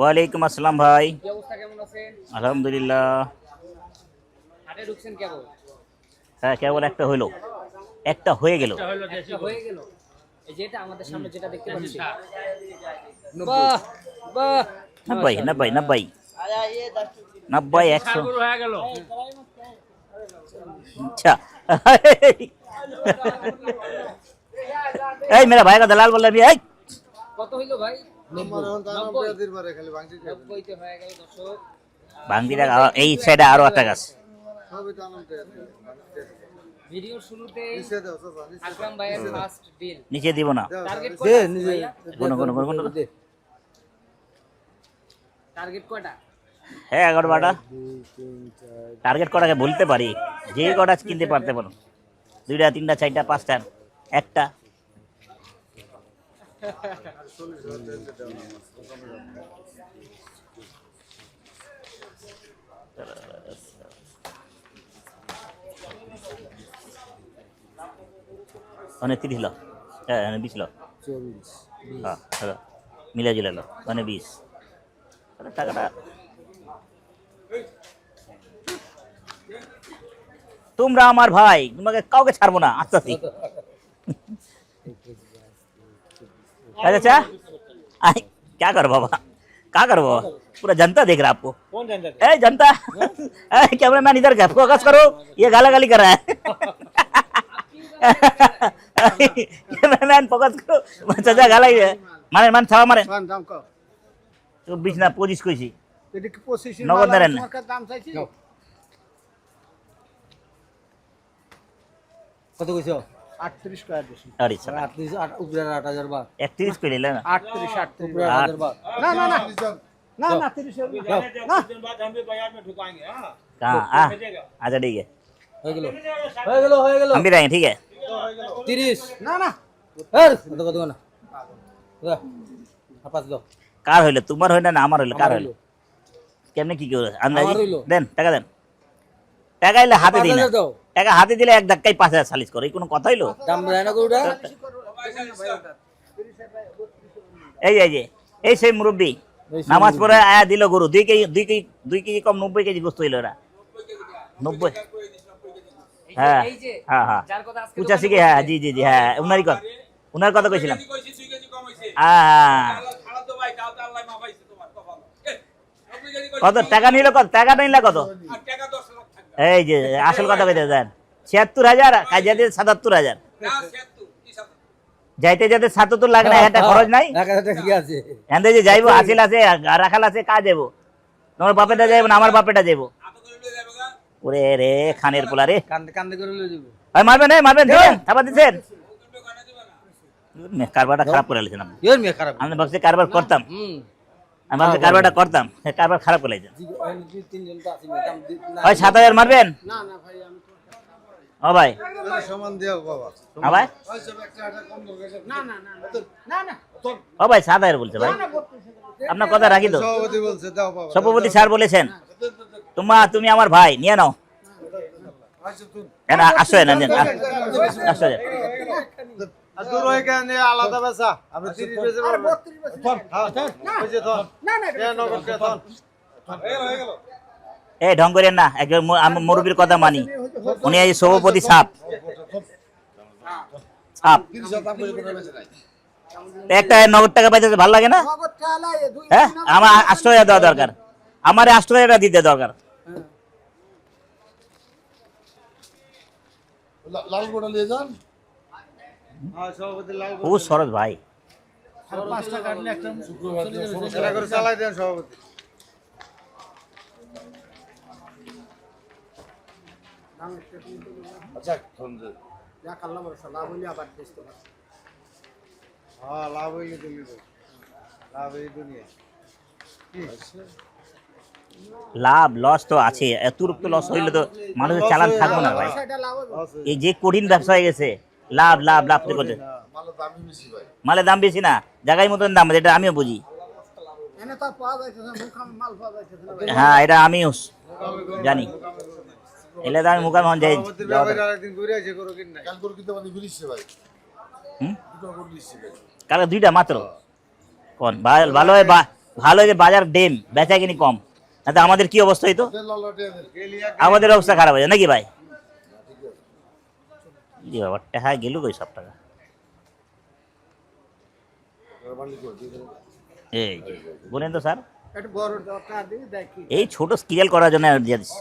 ওয়ালাইকুম আসসালাম ভাই। আলহামদুলিল্লাহ। হ্যাঁ কেবল একটা হইলো, একটা হয়ে গেল। এই যেটা আমাদের সামনে যেটা দেখতে পাচ্ছি, বাহ বাহ, 90 90 90 90 100। अच्छा এই मेरा भाई का दलाल बोल रहा है। কত হইলো ভাই? 90 তে হয়ে গেল দর্শক। ভাঙদিরা এই সাইডে আরো একটা গাছ। ভিডিওর শুরুতে আকরাম ভাইয়ের ফার্স্ট ডিল নিচে দিব না, টার্গেট দে কয়টা? নিজে কোন দে টার্গেট কয়টা? হ্যাঁ 11টা টার্গেট করাকে বলতে পারি, যে কটা কিনতে পারতে পারো। 2টা 3টা 4টা 5টা একটা। মানে 30 লো, হ্যাঁ 20 লো, 24 হ্যাঁ চলো মিলে জুলে লো, মানে 20 টাকাটা। তোমরা আমার ভাই, তোমাকে কাউকে ছাড়বো না। আচ্ছা ঠিক अच्छा क्या करो बाबा, क्या करो बाबा, पूरा जनता देख रहा है आपको। কোন জানতে? ए जनता, कैमरामैन इधर का फोकस करो, ये गाला गाली कर रहा है। कैमरामैन फोकस करो, चाचा गाला ही है। मारे मान छावा मारे দাম কত? तो बीच ना पोजिस कोई सी এটা কি 25 নগদ দেন না। তোমার দাম চাইছি কত কইছো? 38 টাকা দিছি। अरे साला 38 উপরে 8000 বাদ। 31 पे ले लेना। 38 38 উপরে 8000 বাদ। না না না না না 30 না कहाँ अच्छा ठीक है, হয়ে গেল হয়ে গেল হয়ে গেল। हम भी रहेंगे ठीक है। 30 না না এর কত কত না দা পাঁচ দাও। কার হইলো, তোমার হইলো না আমার হইলো? কার হইলো? কেমনে কি করে আন্দাজি আমার হইলো। দেন, টাকা দেন। টাকা এলে হাতে দিন না, 5000 দাও। টাকা হাতে দিলে এক ধাক্কায় 5000 সালিশ করে, এই কোনো কথা হইলো? দাম দেয় না গরুটা। এই এই যে এই সেই মুরব্বি নামাজ পড়ে আয়া দিল গরু 2 কেজি কম 90 কেজি গোস্ত হইলো এরা 90। হ্যাঁ এই যে হ্যাঁ হ্যাঁ যার কথা আজকে 85 কে, হ্যাঁ জি জি জি, হ্যাঁ উনারই কথা, উনার কথা কইছিলাম। হ্যাঁ কত টাকা নিল, কত টাকা নিল, কত? এই যে আসল কথা কইতে দেন, ৭৬,০০০ কাজে দিয়ে ৭৭,০০০, যাইতে যাইতে ৭৭ লাখ না, এটা খরচ নাই। 1000 টাকা কি আছে? এন্ড যে যাইবো আসিল আছে রাখাল আছে, কাজ যাবো, তোমার বাপেটা যাইবো না আমার বাপেটা যাইবো। ওরে রে খানের পোলা রে, কান্দে কান্দে করে লই যাব। ভাই মারবেন, এই মারবেন, দিবেন থাবা দিছেন। কারবারটা খারাপ করে আইছেন আপনি। ইওর মিয়া খারাপ। আমি ভাবছি কারবার করতাম, আমি ভাবছি কারবারটা করতাম, কারবার খারাপ করে আইছেন। তিনজন তো আছে দাম ভাই 7000 মারবেন? না না ভাই আমি ও ভাই সমান দিও বাবা। ও ভাই না না না না না ও ভাই 7000 বলছে ভাই, আপনার কথা রাখি তো। সভাপতি বলছে দাও বাবা। সভাপতি স্যার বলেছেন তুমি আমার ভাই, নিয়ে নাও। আসো না, আসো। আর দূর হয়ে গেলে নিয়ে আলাদা বেচা আমরা 30 বেচে পারবো। না বুঝে তো না না কেন করতে তো হয়ে গেল। এই ঢং করেন না, একজন আমি মুরব্বির কথা মানি, উনি এই সভাপতি সাপ সাপ। একটা নগদ টাকা পাইতেছে ভালো লাগে না? নগদ চালাই দুই হ্যাঁ আমার 8,000 দেওয়া দরকার, আমার 8,000 দিতে দরকার। লাল গোটা নিয়ে যান। হ্যাঁ সভাপতি লাল ও সরোজ ভাই, আর 5 টাকা কাটলে একটা শুক্রবার এটা করে চালাই দেন সভাপতি। আচ্ছা ধন্যবাদ। যা কাল্লা বড় লাভ হইলে আবার দেখতে পারো। হ্যাঁ লাভ হইলে দিলি তো, লাভ এই দুনিয়া কি লাভ লস তো আছে, এতটুকু লস হইলে তো মানুষের চালান থাকবো না ভাই। সেটা লাভ হবে। এই যে কঠিন ব্যবসা হয়ে গেছে, লাভ লাভ লাভ করছে, মালের দামই বেশি ভাই। মালের দাম বেশি না, জায়গায় মতন দাম, এটা আমিও বুঝি। এনে তো পাওয়া যাইছে না, মুখাম মাল পাওয়া যাইছে না ভাই। হ্যাঁ এটা আমিও জানি, এলে তো আমি মুখাম হন যাই। সভাপতির ব্যাপারে আরেকদিন ঘুরে আসে করো কিনা। কাল করে কিনতে মানে ঘুরিছে ভাই। হুম দুটো করে দিছি ভাই। কালকে 2টা মাত্র, কোন ভালো হয় ভালো হয় যে বাজার ডেম বেচা কিনি কম, না তো আমাদের কি অবস্থা হইতো, আমাদের অবস্থা খারাপ হয়ে যায় নাকি ভাই? জি বাবা টাকা গেল কই সব টাকা। এই যে, বলেন তো স্যার, এই ছোট স্কেল করার জন্য দিয়ে দিচ্ছি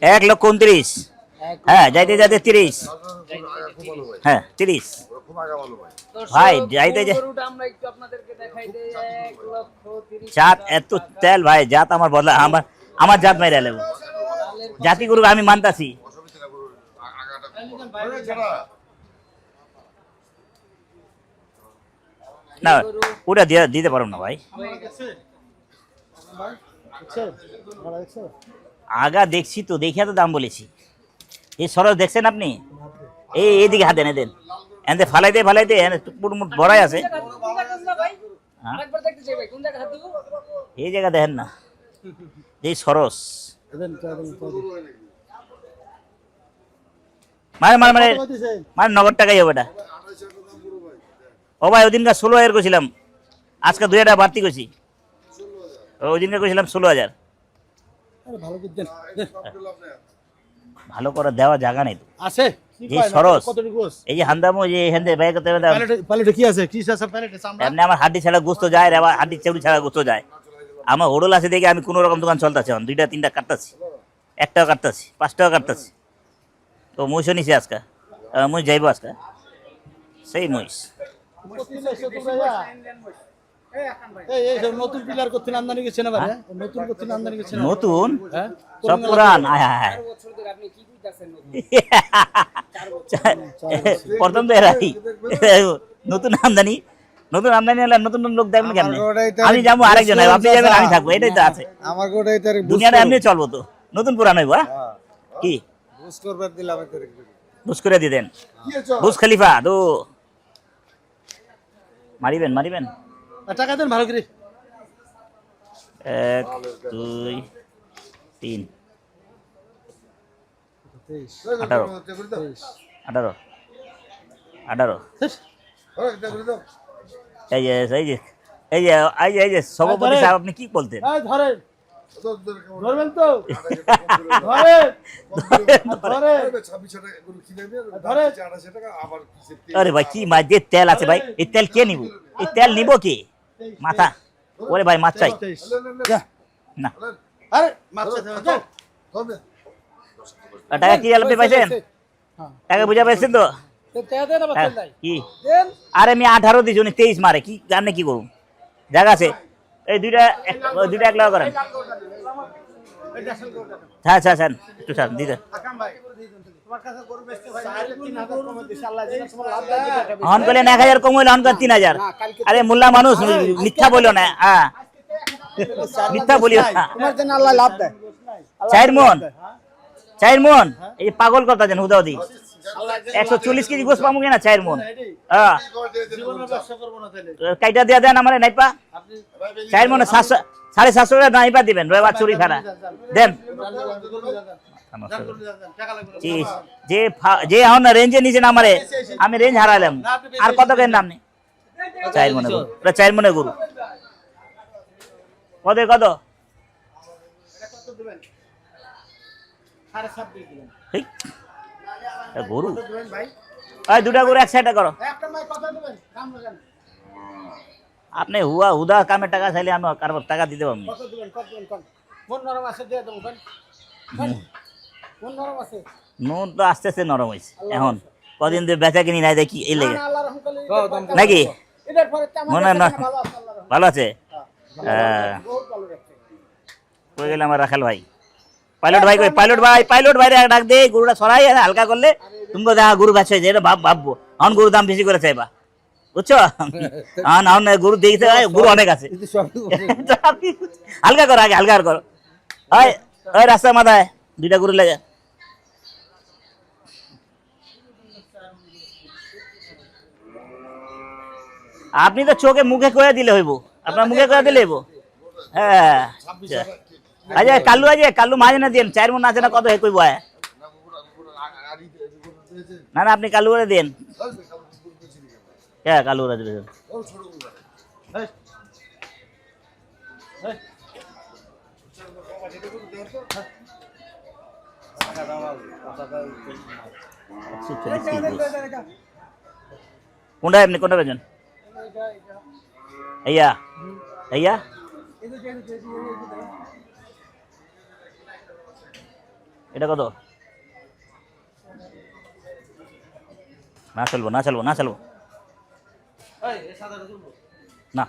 1,29,000। হ্যাঁ যাইতে যাইতে 30, হ্যাঁ 30 ভাই যাইতে যে জাত এত তেল ভাই, জাত আমার বদলা, আমার জাত মাইরা লেব, জাতি গরু আমি মানতাছি। না ওটা দিতে পারো না ভাই, আগা দেখছি তো, দেখিয়া তো দাম বলেছি। এই সরস দেখছেন আপনি, এইদিকে হাতে দেন, এনে ফালাইতে ফালাইতে বড়াই আছে, এই জায়গা দেখেন না, এই সরস মানে মানে মানে মানে নগদ টাকাই হবে এটা। ও ভাই ওদিনকে 16,000 করছিলাম, আজকে 2 টাকা বাড়তি করছি, ওই দিনকে করছিলাম 16,000। ভালো করে দেওয়া জায়গা নেই তো আছে যে সরস, এই যে হান্দামো যে হেন্দে ভাই করতে প্যালেটে কি আছে, কি আছে প্যালেটে চামড়া, এমনি আমার হাড্ডি ছাড়া গোস্ত যায় রে, আবার হাড্ডি চেউড়ি ছাড়া গোস্ত যায়। আমার হোটেল আছে দেখে আমি কোনো রকম দোকান চলতেছে, 2টা 3টা কাটতেছি, 1 টাকা কাটতেছি, 5 টাকা কাটতেছি। তো মহিষও নিছি আজকে, মহিষ যাইব আজকে, সেই মহিষ নতুন পিলার করতে আমদানি গেছে না ভাই, নতুন করতে আমদানি গেছে না, নতুন সব পুরান, প্রথম তো এরাই নতুন আমদানি, নতুন আমদানি হলে নতুন লোক দেখবেন কেমন, আমি যাবো আরেকজন, আপনি যাবেন আমি থাকবো, এটাই তো আছে দুনিয়াটা, এমনি চলবো তো, নতুন পুরান হইব। কি বুঝ করে দিতেন, বুঝ খলিফা তো মারিবেন মারিবেন, টাকা দেন ভালো করে, 1 2 3 18 18 18 এই যে এই যে এই যে এই যে সভাপতি সাহেব আপনি কি বলতেন, ধরেন ধরবেন তো, ধরেন আরে ভাই কি মাছ যে তেল আছে ভাই, এই তেল কে নিব, এই তেল নিব কি মাথা, ওরে ভাই মাছ চাই না, আরে মাছ টাকা কি আপনি পাইছেন, টাকা বুঝা পাইছেন তো কি, আরে আমি 18 দিছি, উনি 23 মারে, কি জানে কি করুন, জায়গা আছে এই দুইটা 1 লাখ করেন, হ্যাঁ স্যার স্যার একটু স্যার দিতে হন করলেন 1,000 কম হইলে হন করেন 3,000, আরে মোল্লা মানুষ মিথ্যা বলিও না, হ্যাঁ মিথ্যা বলিও না, 4 মন 4 মন, এই পাগল কথা যেন হুদাউদি 140 কেজি গোস পাবো কিনা 4 মন, হ্যাঁ কাইটা দিয়া দেন আমার নাইপা 4 মনে 750 টাকা নাইপা দিবেন, রয়বা চুরি খারা দেন, যে যে এখন রেঞ্জে নিচে না আমারে, আমি রেঞ্জ হারালাম, আর কত কেন নাম নেই 4 মনে গরু, 4 মনে গরু কত কত গরু, ওই 2টা গরু 1 সাইডে করো, আপনি হুদা কামে টাকা চাইলে আমি কারবার টাকা দিতে পারবো, নুন তো আস্তে আস্তে নরম হয়েছে, এখন কদিন ধরে বেচা কিনি নাই দেখি এই লেগে নাকি, মনে হয় না ভালো আছে, কই গেলে আমার রাখাল ভাই, পাইলট ভাই কই, পাইলট ভাই ডাক দে, গরুটা সরাই হালকা করলে তুমি দেখা গরু বেচে যে ভাববো, এখন গরুর দাম বেশি করে চাইবা, বুঝছো, এখন গরু দেখতে গরু অনেক আছে, হালকা করো আগে, হালকা করো, ওই রাস্তার মাথায় 2টা গরু লেগে, আপনি তো চোখে মুখে করে দিলে হইব, আপনার মুখে করে দিলে হইব, হ্যাঁ আচ্ছা কাল্লু মাঝে না দিন 4 মন আছে না কত হে কইব, না না আপনি কাল্লু করে দিন, হ্যাঁ কালু রাজ বেজন এই, এই। কোনটা এমনি কোনটা বেজন এইয়া এইয়া এটা কত না চলবো না চলবো না চলবো এই, এই সাদাটা তুলবো। না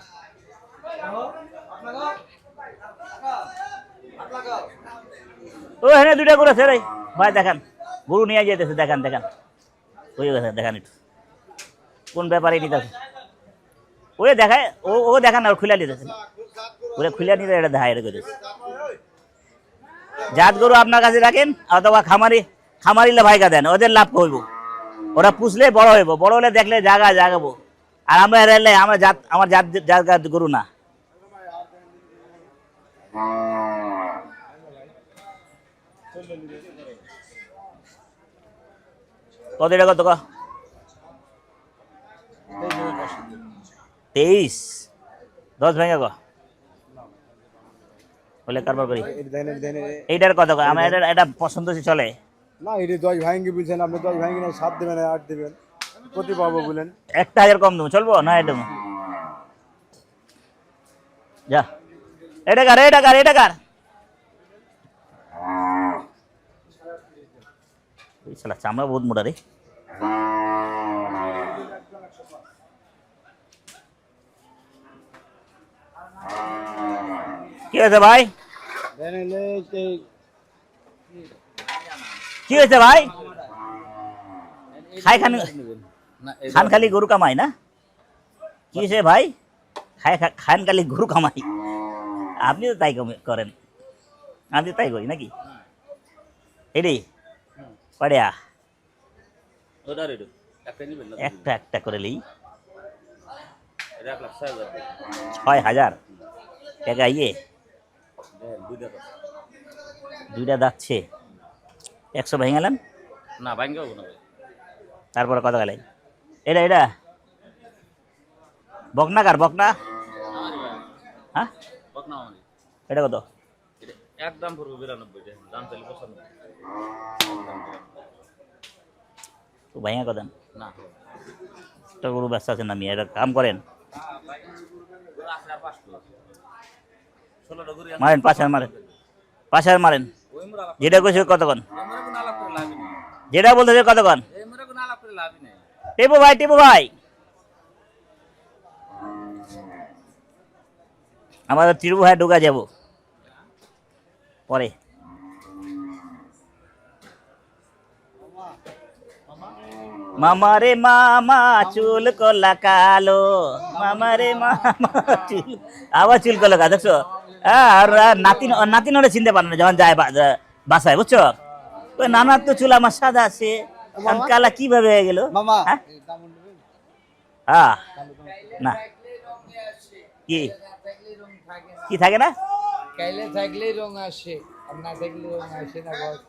ও হ্যাঁ দুইটা করে আছে রে ভাই দেখান গরু নিয়ে যেতেছে দেখান দেখান ওই গেছে দেখান একটু কোন ব্যাপারে নিতেছে ওই দেখায় ও ও দেখান না খুলে নিতেছে ওরা খুলে নিতে এটা দেখায় এটা করেছে জাত গরু আপনার কাছে রাখেন অথবা খামারিলে ভাইকা দেন ওদের লাভ করবো ওরা পুষলে বড় হইব বড় হলে দেখলে জাগাবো আর আমরা এলে আমরা জাত আমার জাত জাত গরু না কত এটা কত 23 10 ভেঙে গো বলে কারবার করি এইটার কত আমার এটা পছন্দ চলে না এটা 10 ভাঙি বলছেন আপনি 10 ভাঙি না 7 দেবেন 8 দেবেন প্রতি পাবো বলেন 1000 কম দেবো চলবো না এটা যা এটা কার এই শালা চামড়া বহুত মোটা রে কি হয়েছে ভাই কি হয়েছে ভাই খান খালি গরু কামাই না কি হয়েছে ভাই খান খালি গরু কামাই আপনি তো তাই করেন আমি তাই করি নাকি এডি পড়িয়া একটা একটা করে লি 6,000 টাকা ইয়ে দুইটা যাচ্ছে 100 ভেঙে গেলেন না ভাঙ্গে হবে না তারপরে কত গেলেন এটা বকনা বকনা হ্যাঁ বকনা মানে এটা কত একদম পুরো 92 দাম চলে 95 তো ভাইয়া কত না তো গরু ব্যস্ত আছেন আমি এটা কাম করেন মারেন 5,000 মারেন 5,000 মারেন যেটা কইছে কতক্ষণ যেটা বলতেছে কতক্ষণ টিপু ভাই আমাদের টিপু ভাই ঢুকা যাব পরে মামা রে মামা চুল কলা কালো মামা রে মামা চুল আবার চুল কলা কা দেখছো আর নাতিন ওরা চিনতে পারে না যখন যায় বাসায় বুঝছো ওই নানার তো চুল আমার সাদা আছে কালা কিভাবে হয়ে গেল মামা হ্যাঁ না কি কি থাকে না কাইলে থাকলেই রং আসে আর না থাকলে রং আসে না বস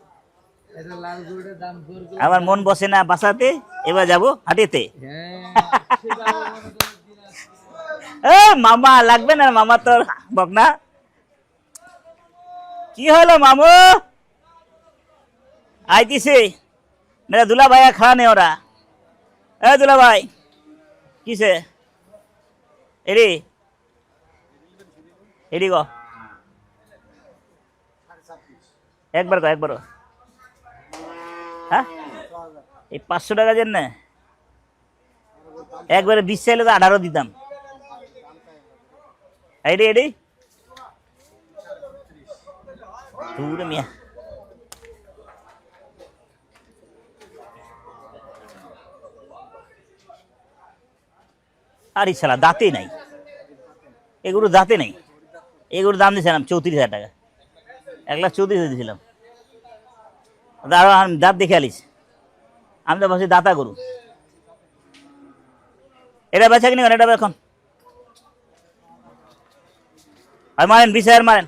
এটা লাল গুড়ের দাম জোর করে আমার মন বসে না বাসাতে এবার যাব হাটিতে মামা লাগবে না মামা তোর বকনা কি হলো মামু আইতিছে মেরা দুলা ভাইয়া খাওয়া নেই ওরা দুলা ভাই কিসে এডি গো একবার হ্যাঁ এই 500 টাকা দেন না একবারে 20 চাইলে তো 18 দিতাম এডি দূরে মিয়া আরে শালা দাঁতে নাই এগুলো দাঁতে নেই এগুলোর দাম দিয়েছিলাম 34,000 টাকা 1,34,000 দিয়েছিলাম আরো দাঁত দেখে আলিস আমি তো ভাবছি দাঁতা গরু এটা বেচা কিনি এটা এখন আর মারেন 20,000 মারেন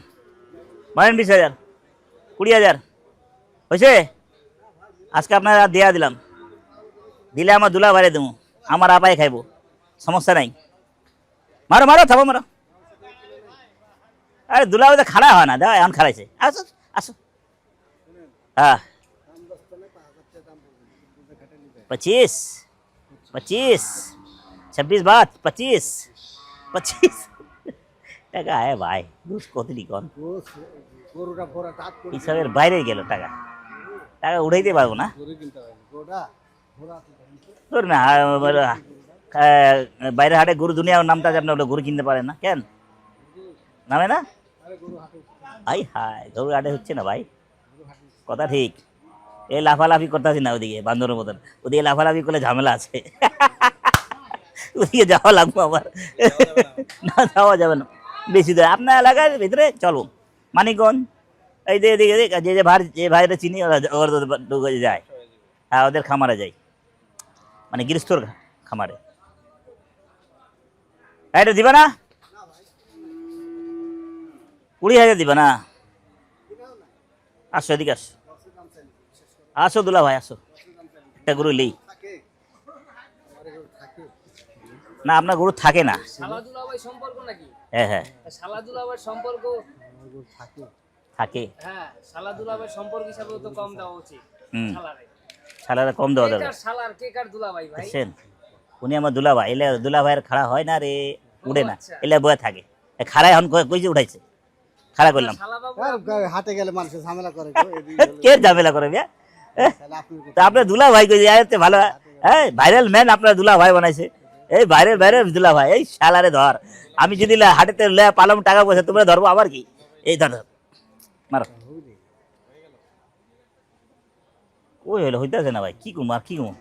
20,000 20,000 হয়েছে আজকে আপনারা দেয়া দিলাম দিলে আমার দুলা বাড়িয়ে দেবো আমার আপায় খাইবো, সমস্যা নাই। মারো মারো, থামো মারো। আরে দুলাভাই তো খাড়া হয় না, দেওয়া এখন খাড়াইছে। আসো আসো। হ্যাঁ 25 25 26 बात 25 25 টাকা है भाई, ঘুষ কতটি কন গরুটা পরে দাঁত করে হিসাবের বাইরে গেল টাকা, টাকা উঠাইতে পারবো না। গরু কিনতে পারে গোটা ঘোড়া তোর না বাইরে হাটে গরু দুনিয়ার নামটা আপনি ওটা গরু কিনতে পারেন না কেন, নামে না? হাই হাই, গরু হাটে হচ্ছে না ভাই, কথা ঠিক। এই লাফালাফি করতেছি না ওদিকে বান্দরের মতন, ওদিকে লাফালাফি করলে ঝামেলা আছে। ওদিকে যাওয়া লাগবো আবার, না যাওয়া যাবে না বেশি দূরে। আপনার এলাকার ভিতরে চলো মানিকগঞ্জ, এই যে এদিকে যে ভাইরা চিনি ওরা যায়, হ্যাঁ ওদের খামারে যাই, মানে গৃহস্থর খামারে। এটা দিবা না? 20,000 দিবা না? আসো এদিকে আসো, আসো দুলা ভাই আসো, একটা গরু নেই না, আপনার গরু থাকে না। শালা দুলাভাই সম্পর্ক নাকি? হ্যাঁ হ্যাঁ শালা দুলাভাই সম্পর্ক থাকে। হ্যাঁ, শালা দুলাভাই সম্পর্ক হিসাবে তো কম দেওয়া উচিত। হুম, শালারে শালারা কম দেওয়া যাবে। কে কার শালার কে কার দুলাভাই ভাই? বুঝছেন, উনি আমার দুলা ভাই, এলে দুলা ভাইয়ের খাড়া হয় না রে, উড়ে না, আচ্ছা। এলে বয়ে থাকে। খাড়া এখন কইছে উঠাইছে, খাড়া করলাম। শালা বাবু হাটে গেলে মানুষ ঝামেলা করে কে ঝামেলা করে বিয়া? আপনি তা আপনার দুলা ভাই কইছে আরে ভালো, হ্যাঁ ভাইরাল ম্যান আপনার দুলা ভাই বানাইছে, এই ভাইরাল দুলা ভাই, এই শালারে ধর। আমি যদি হাটেতে পালাম টাকা পয়সা, তোমরা ধরবো আবার কি? এই ধর মারো। ওই হলো হইতেছে না ভাই, কি কুম আর কি কুম।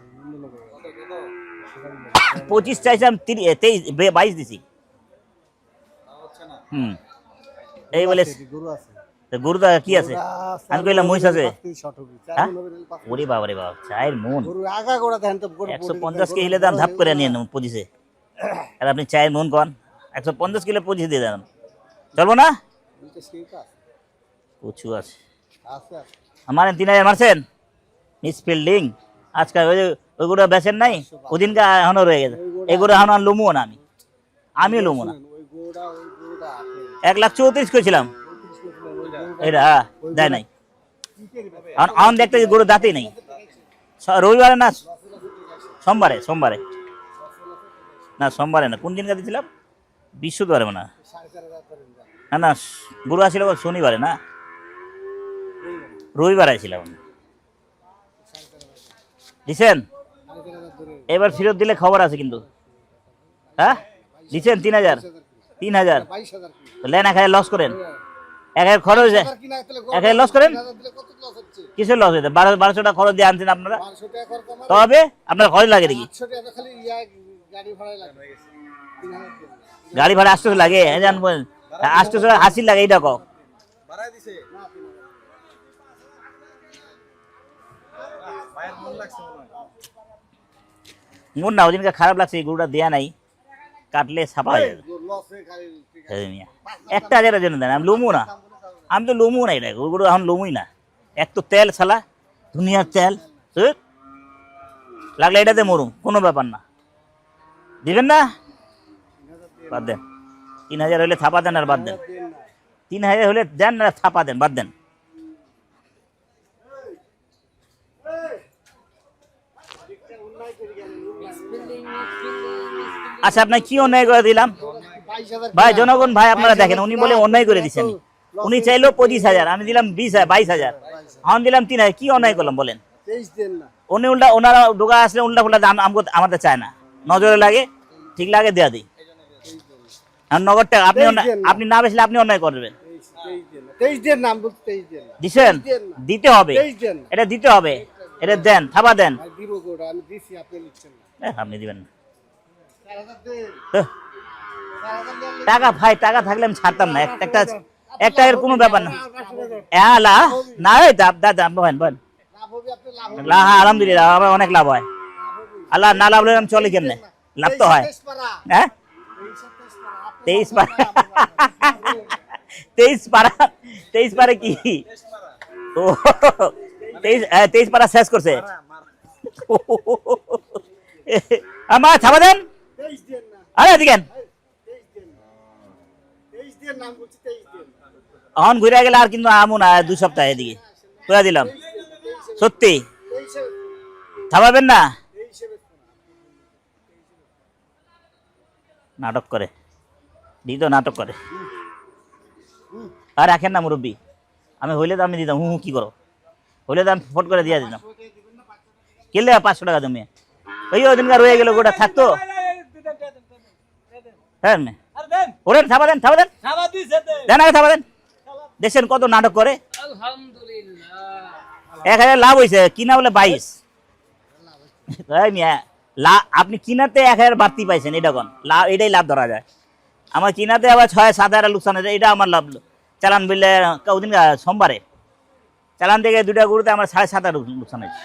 25 চাইছিলাম, 23 22 দিছি। হুম, এই বলে গরু আছে গরুটা কি আছে? আমি কইলাম মহিষ আছে। হ্যাঁ? ওরে বাবা রে বাবা, চায়ের মন গরু আগা গোড়া দেন তো গরু 150 কে হিলে দাম ধাপ করে নিয়ে নেব 25-এ। আর আপনি চায়ের মন কন 150 কিলো 25 দিয়ে দেন, চলবো না? প্রচুর আছে আমার। 3000 মারছেন মিস ফিল্ডিং আজকাল, ওই গরু বেচেন নাই, ওদিনকে এখনো রয়ে গেছে। এই গরু এখন লুমুও না, আমিও লুমু না। 1,34,000 করেছিলাম, এটা দেয় নাই। এখন দেখতে গরু দাঁতই নেই। রবিবারে না সোমবারে, সোমবারে না সোমবারে না, কোন দিনকে দিয়েছিলাম? বৃহস্পতিবারে না, না না গরু আসছিল শনিবারে না, রবিবারে ছিলাম। দিছেন? এবার ফেরত দিলে খবর আছে কিন্তু। হ্যাঁ দিচ্ছেন 3,000 3,000 লেন, 1,000 লস করেন, 1,000 খরচ, 1,000 লস করেন। কিসের লস হয়েছে? 1200 টাকা খরচ দিয়ে আনছেন আপনারা, তবে আপনার খরচ লাগে দেখি। গাড়ি ভাড়া 800 লাগে, 800 80 লাগে, এইটা কো মন না। ওদিনকে খারাপ লাগছে, গরুটা দেয়া নাই, কাটলে ছাপা হয়ে যাবে। 1,000 জন্য দেন, আমি লুমু না, আমি তো লুমু না, এটা গরু এখন লুমুই না। এক তো তেল ছালা, দুনিয়ার তেল, লাগলে এটাতে মরুম, কোনো ব্যাপার না। দিবেন না? বাদ দেন। 3,000 হলে ছাপা দেন আর বাদ দেন। 3,000 হলে দেন না, ছাপা দেন, বাদ দেন। আচ্ছা আপনার কি অন্যায় করে দিলাম ভাই? জনগণ ভাই আপনারা দেখেন, উনি বলে অন্যায় করে দিচ্ছেন। উনি চাইলো 25,000, আমি দিলাম 22,000, আমি দিলাম 3,000। কি অন্যায় করলাম বলেন? উনি উল্টা, ওনারা ঢোকা আসলে উল্টা ফুল্টা দাম আমাদের চায় না, নজরে লাগে, ঠিক লাগে দেয়া দিই। আর নগদটা আপনি না বেশলে আপনি অন্যায় করবেন। দিছেন? দিতে হবে, এটা দিতে হবে, এটা দেন, থাবা দেন। আপনি দিবেন না টাকা ভাই, টাকা থাকলে আমি ছাড়তাম না। একটা এর কোনো ব্যাপার না। না দাদা আলহামদুলিল্লাহ আমার অনেক লাভ হয়। আল্লাহ না লাভ হলে আমি চলে কেমনে? লাভ তো হয়। হ্যাঁ 23 পারা 23 পারে কি? ও 23 পারা শেষ করছে। মা ছাপা দেন, আরে এদিকে আন। এখন ঘুরে গেলে আর কিন্তু আমু না 2 সপ্তাহ এদিকে করে দিলাম, সত্যি ছাপাবেন না। নাটক করে দিত, নাটক করে। আর রাখেন না মুরব্বী, আমি হইলে তো আমি দিতাম, কি করো, হইলে তো আমি ফট করে দিয়ে দিতাম। কিনলে 500 টাকা জমিয়ে ওই ওদিনকার রয়ে গেল, গোটা থাকতো। হ্যাঁ ওরেন ছাপা দেন, ছাপা দেন, দেন আগে ছাপা দেন। দেখছেন কত নাটক করে। আলহামদুলিল্লাহ 1000 লাভ হয়েছে, কিনা বলে 22। আপনি কিনাতে 1000 বাড়তি পাইছেন, এটা কোন লাভ? এটাই লাভ ধরা যায়। আমার কিনাতে আবার 6-7 হাজার লোকসান হয়েছে, এটা আমার লাভ। চালান বিললে ওদিন সোমবারে চালান থেকে 2টা গরুতে আমার 7.5 লোকসান হয়েছে,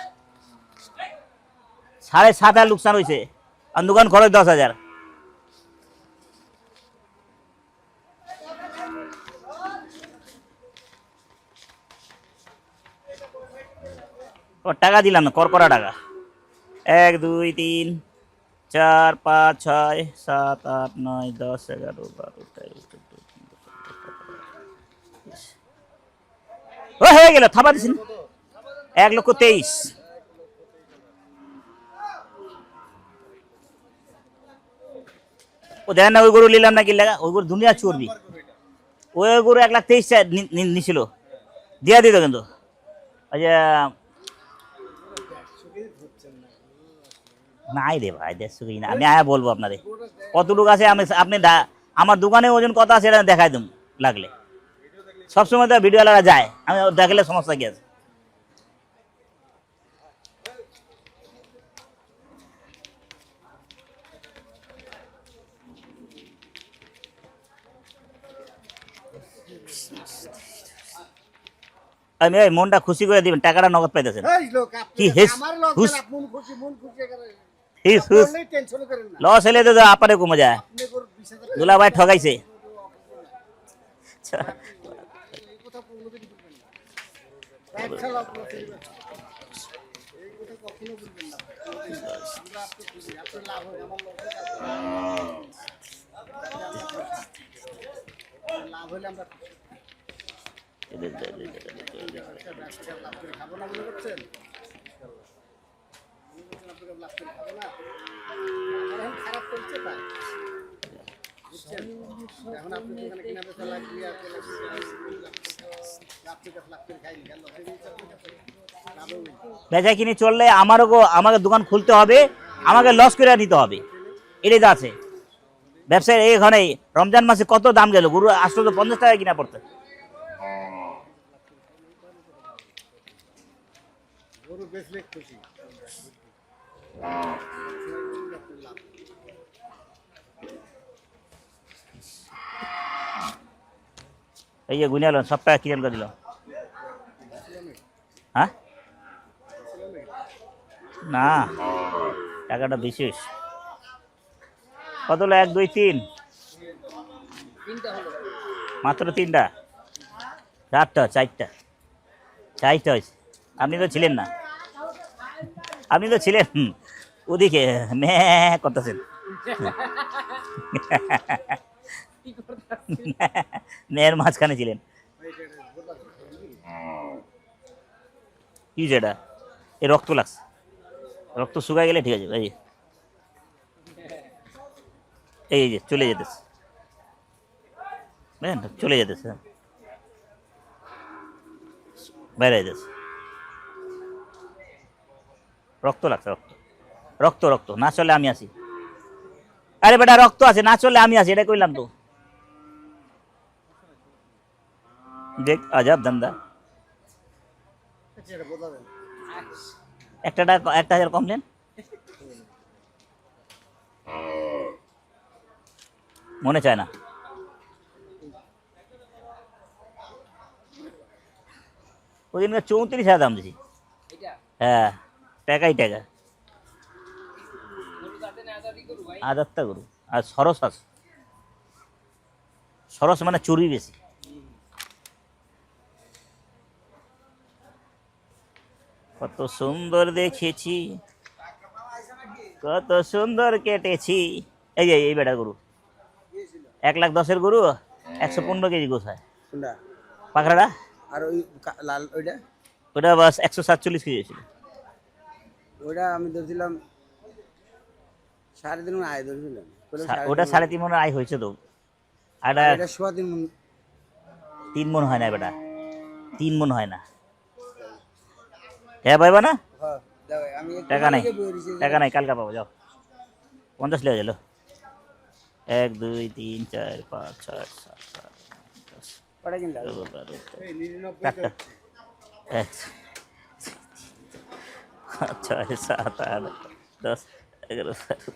7.5 লোকসান হয়েছে। আর দোকান খরচ 10,000। টাকা দিলাম না, করকরা টাকা। 1 2 3 4 5 6 7 8 9 10 11 12 13 হয়ে গেল, থাবা দিছেন। 1,23,000। ও দেখেন না, ওই গরু নিলাম না, কি লাগা ওই গরু দুনিয়া চর্বি। ওই গরু 1,23,000 নিছিল, দিয়া দিত কিন্তু। ওই যে নাই রে ভাই, 150 কেজি না। আমি আয়া বলবো আপনারে কতটুকু আছে। আপনি আমার দোকানে ওজন কত আছে এটা দেখাই দিন লাগলে। সবসময় তো ভিডিওওয়ালারা যায়, আমি দেখালে সমস্যা কি আছে? আমি এই মনটা খুশি করে দিবেন, টাকাটা নগদ পাইতেছেন। কি লস হলে তো আপারে কমে যায়। দুলা ভাই ঠকাইছে। বেচা কিনে চললে আমাকে দোকান খুলতে হবে, আমাকে লস করে নিতে হবে, এটাই তো আছে ব্যবসায়। এইখানে রমজান মাসে কত দাম গেল গরু, 850 টাকা কিনা পড়তে। এই যে গুনিয়াল সব টাকা ক্লিয়ার করে দিল। হ্যাঁ না, টাকাটা বিশেষ কত হলো? 1 2 3 মাত্র 3টা, 4টা 4টা হয়েছে। আপনি তো ছিলেন না, আপনি তো ছিলেন ওদিকে করতেছেন। মেয়ের মাঝখানে ছিলেন। কি যেটা এই রক্ত লাগছে, রক্ত শুকায় গেলে ঠিক আছে। এই যে চলে যেতেছে, বুঝলেন, চলে যেতেছে, বাইরে যেতেছে। রক্ত লাগছে, রক্ত রক্ত রক্ত না চলে আমি আসি। আরে বেটা রক্ত আছে, না চলে আমি আসি, এটা কইলাম তো। দেখ আজাব ধান্দা। 1,000 কম দেন, মনে চায় না। ওই দিন 34,000 দাম দিছি। হ্যাঁ টাকাই টাকা, আদারটা গরু। আর সরস আছে, সরস মানে চুরি বেশি। কত সুন্দর দেখেছি। কত সুন্দর কেটেছি। এই যে এই বেটা গরু 1,10,000 গরু 115 কেজি গোছায়। কোনটা? পাখরাটা আর ওই লাল ওইটা? ওটা বাস 147 কেজি ছিল। ওইটা আমি ধরছিলাম 3.5 মণ আয় ধরছিলাম। ওটা 3.5 মন আয় হয়েছে তো। আর এটা 3.5 মণ। 3 মন হয় না বেটা, 3 মন হয় না। হ্যাঁ পাইবা না? হ্যাঁ দাও আমি টাকা নাই, টাকা নাই, কালকে পাবো। যাও 50 লেগে গেল। 1 2 3 4 5 6 7 8 10 কটা কিনলা? 11 12 এই 99 টাকা 1 6 7 8 10 11 12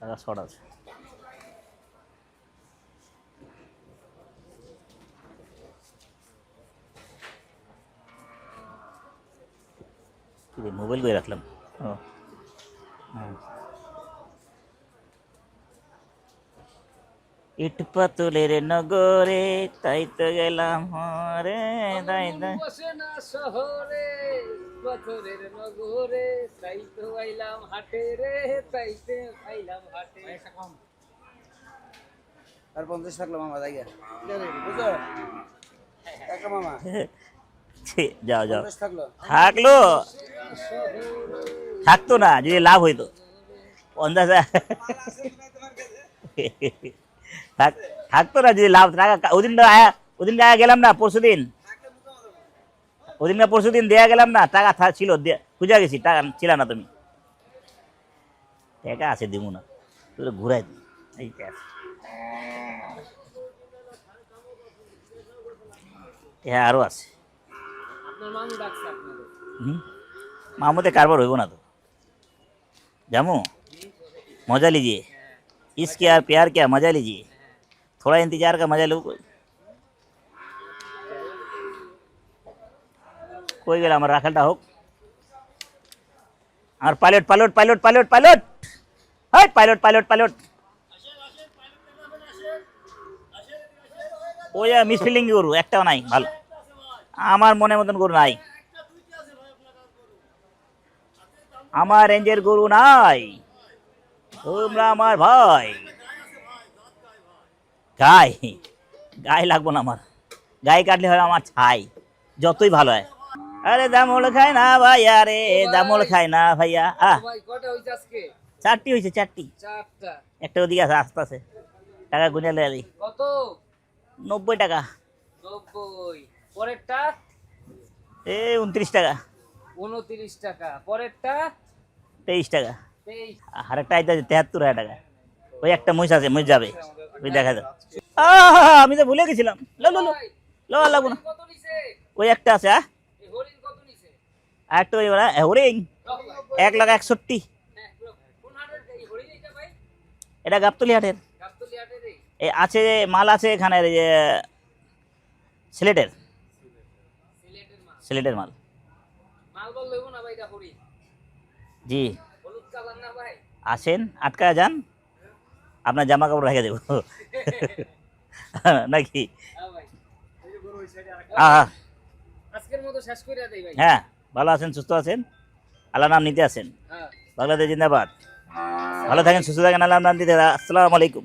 টাকা শর্ট আছে। মোবাইল করে রাখলাম। ও হ্যাঁ। ইট পাতুলের নগরে তাই তো গেলাম হরে তাই তাই। বসে না শহরে পাথরের নগরে, তাই তো আইলাম হাটে রে, তাই তো আইলাম হাটে। আর 50 থাকলো মামা জায়গা বুঝছো টাকা মামা ছি, যাও যাও। 50 থাকলো। থাকলো থাকতো না যদি লাভ হইতো। 50 থাকতো না যদি লাভ। টাকা ওদিন আয়া গেলাম না, পরশুদিন পরশুদিন দেয়া গেলাম না, টাকা ছিল খুঁজা গেছি, টাকা ছিল না। তুমি টাকা আছে দিব না, তুই ঘুরাই দিই। এইটা আছে। হ্যাঁ আরো আছে। আপনার মামু ডাকছে আপনাদের। মামুতে কারবার হইব না তো। जामू मजा लीजिए, इसके यार प्यार क्या मजा लीजिए, थोड़ा इंतजार का मजा लो। कोई गला हमारा राखलटा होक और pilot pilot pilot pilot pilot hi pilot pilot pilot ও যা মিসফিলিং গরু একটাও নাই ভালো, আমার মনের মতন গরু নাই, আমার রেঞ্জের গরু নাই। তোমরা আমার ভাই। গাই গাই লাগবো না আমার, গাই কাটলে হয় আমার ছাই, যতই ভালো হয়। আরে দামল খায় না ভাইয়া, রে দামল খায় না ভাইয়া। ভাই কটা হইছে আজকে? 4টি হয়েছে, 4টি। 4টা। একটা ওদিকে আছে, আস্তে আছে। টাকা গুনে লয়ে দিই। কত? 90 টাকা। 90। পরেরটা? 29 টাকা। 29 টাকা। পরেরটা? 23 টাকা। 23। আরেকটা আইতে 73 টাকা। ওই একটা মহিষ আছে, মহিষ যাবে, ওই দেখা যাবে। আমি তো ভুলে গেছিলাম। লো লো লো লো, লাগবো না। কত নিছে? ওই একটা আছে। এই হরিণ কত নিছে? আর একটা ওই হরিং 1,61,000। কোন হাটের এই হরিণ এটা ভাই? এটা গাবতলি হাটের। গাবতলী হাটের এই? এই আছে মাল আছে এখানে, এই যে সিলেটের সিলেটের মাল। সিলেটের মাল। মাল বল লইব না ভাই, এটা হরিণ। জি হলুদ কালার না ভাই? আসেন, আটকা যান, আপনার জামা কাপড় রেখে দেবো নাকি? হ্যাঁ ভাই। হ্যাঁ আজকের মতো শেষ করে দেই ভাই। হ্যাঁ, ভালো আছেন, সুস্থ আছেন, আল্লাহ নাম নিতে আছেন। হ্যাঁ। বাংলাদেশ জিন্দাবাদ। ভালো থাকেন, সুস্থ থাকেন, আল্লাহ নাম নিতে। আসসালামু আলাইকুম।